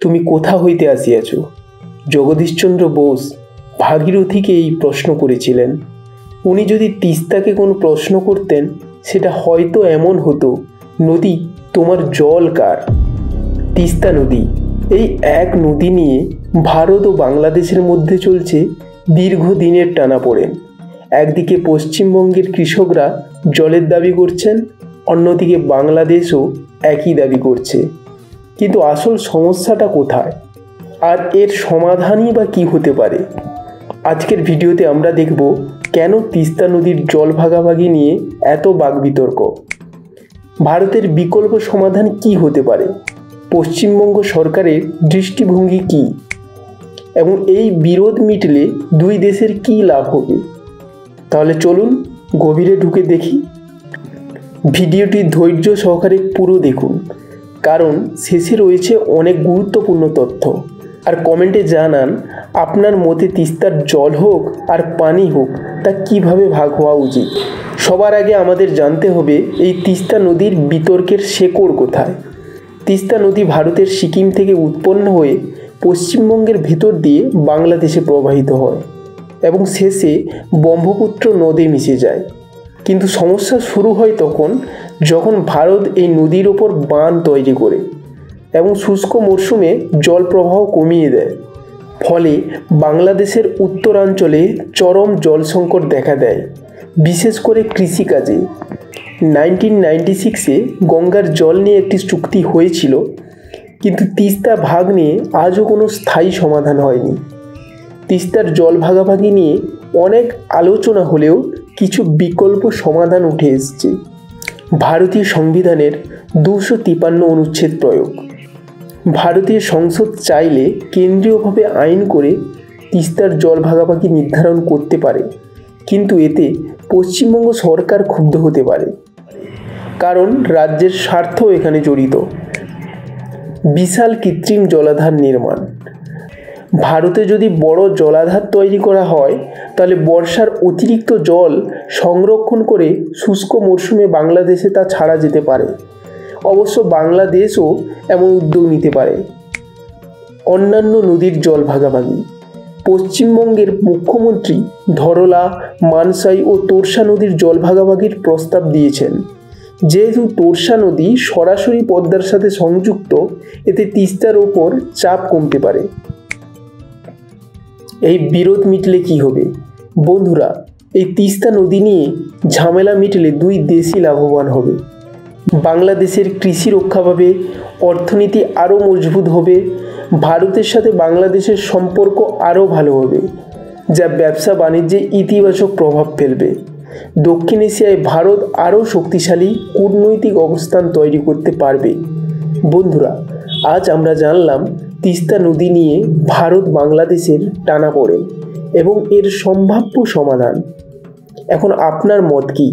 তুমি কোথা হইতে আসিয়াছ? জগদীশচন্দ্র বোস ভাগীরথীকে এই প্রশ্ন করেছিলেন। উনি যদি তিস্তাকে কোনো প্রশ্ন করতেন, সেটা হয়তো এমন হতো, নদী তোমার জল কার? তিস্তা নদী, এই এক নদী নিয়ে ভারত ও বাংলাদেশের মধ্যে চলছে দীর্ঘদিনের টানাপোড়েন। একদিকে পশ্চিমবঙ্গের কৃষকরা জলের দাবি করছেন, অন্যদিকে বাংলাদেশও একই দাবি করছে। কিন্তু আসল সমস্যাটা কোথায়, আর এর সমাধানই বা কী হতে পারে? আজকের ভিডিওতে আমরা দেখব কেন তিস্তা নদীর জল ভাগাভাগি নিয়ে এত বাকবিতর্ক, ভারতের বিকল্প সমাধান কি হতে পারে, পশ্চিমবঙ্গ সরকারের দৃষ্টিভঙ্গি কী, এবং এই বিরোধ মিটলে দুই দেশের কী লাভ হবে। তাহলে চলুন গভীরে ঢুকে দেখি। ভিডিওটি ধৈর্য সহকারে পুরো দেখুন, কারণ শেষে রয়েছে অনেক গুরুত্বপূর্ণ তথ্য। আর কমেন্টে জানান আপনার মতে তিস্তার জল হোক আর পানি হোক, তা কিভাবে ভাগ হওয়া উচিত। সবার আগে আমাদের জানতে হবে এই তিস্তা নদীর বিতর্কের শেকড় কোথায়। তিস্তা নদী ভারতের সিকিম থেকে উৎপন্ন হয়ে পশ্চিমবঙ্গের ভেতর দিয়ে বাংলাদেশে প্রবাহিত হয় এবং শেষে ব্রহ্মপুত্র নদে মিশে যায়। কিন্তু সমস্যা শুরু হয় তখন, যখন ভারত এই নদীর ওপর বাঁধ তৈরি করে এবং শুষ্ক মরশুমে জল প্রবাহ কমিয়ে দেয়। ফলে বাংলাদেশের উত্তরাঞ্চলে চরম জল সংকট দেখা দেয়, বিশেষ করে কৃষিকাজে। 1996-এ গঙ্গার জল নিয়ে একটি চুক্তি হয়েছিল, কিন্তু তিস্তা ভাগ নিয়ে আজও কোনো স্থায়ী সমাধান হয়নি। তিস্তার জল ভাগাভাগি নিয়ে অনেক আলোচনা হলেও কিছু বিকল্প সমাধান উঠে এসেছে। ভারতীয় সংবিধানের 253 অনুচ্ছেদ প্রয়োগ। ভারতীয় সংসদ চাইলে কেন্দ্রীয়ভাবে আইন করে তিস্তার জল ভাগাভাগি নির্ধারণ করতে পারে, কিন্তু এতে পশ্চিমবঙ্গ সরকার ক্ষুব্ধ হতে পারে, কারণ রাজ্যের স্বার্থ এখানে জড়িত। বিশাল কৃত্রিম জলাধার নির্মাণ। ভারতে যদি বড় জলাধার তৈরি করা হয়, তাহলে বর্ষার অতিরিক্ত জল সংরক্ষণ করে শুষ্ক মরশুমে বাংলাদেশে তা ছাড়া যেতে পারে। অবশ্য বাংলাদেশও এমন উদ্যোগ নিতে পারে। অন্যান্য নদীর জল ভাগাভাগি। পশ্চিমবঙ্গের মুখ্যমন্ত্রী ধরলা, মানসাই ও তোরসা নদীর জল ভাগাভাগির প্রস্তাব দিয়েছেন। যেহেতু তোরসা নদী সরাসরি পদ্মার সাথে সংযুক্ত, এতে তিস্তার ওপর চাপ কমতে পারে। এই বিরোধ মিটলে কি হবে? বন্ধুরা, এই তিস্তা নদী নিয়ে ঝামেলা মিটলে দুই দেশই লাভবান হবে। বাংলাদেশের কৃষি রক্ষা পাবে, অর্থনীতি আরও মজবুত হবে, ভারতের সাথে বাংলাদেশের সম্পর্ক আরও ভালো হবে, যা ব্যবসা বাণিজ্যে ইতিবাচক প্রভাব ফেলবে। দক্ষিণ এশিয়ায় ভারত আরও শক্তিশালী কূটনৈতিক অবস্থান তৈরি করতে পারবে। বন্ধুরা, আজ আমরা জানলাম তিস্তা নদী নিয়ে ভারত বাংলাদেশের টানাপোড়েন এবং এর সম্ভাব্য সমাধান। এখন আপনার মত কী?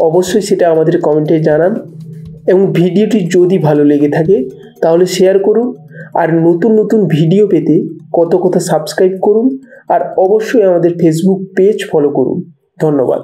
অবশ্যই সেটা আমাদের কমেন্টে জানান, এবং ভিডিওটি যদি ভালো লেগে থাকে তাহলে শেয়ার করুন। আর নতুন নতুন ভিডিও পেতে কত কথা সাবস্ক্রাইব করুন, আর অবশ্যই আমাদের ফেসবুক পেজ ফলো করুন। ধন্যবাদ।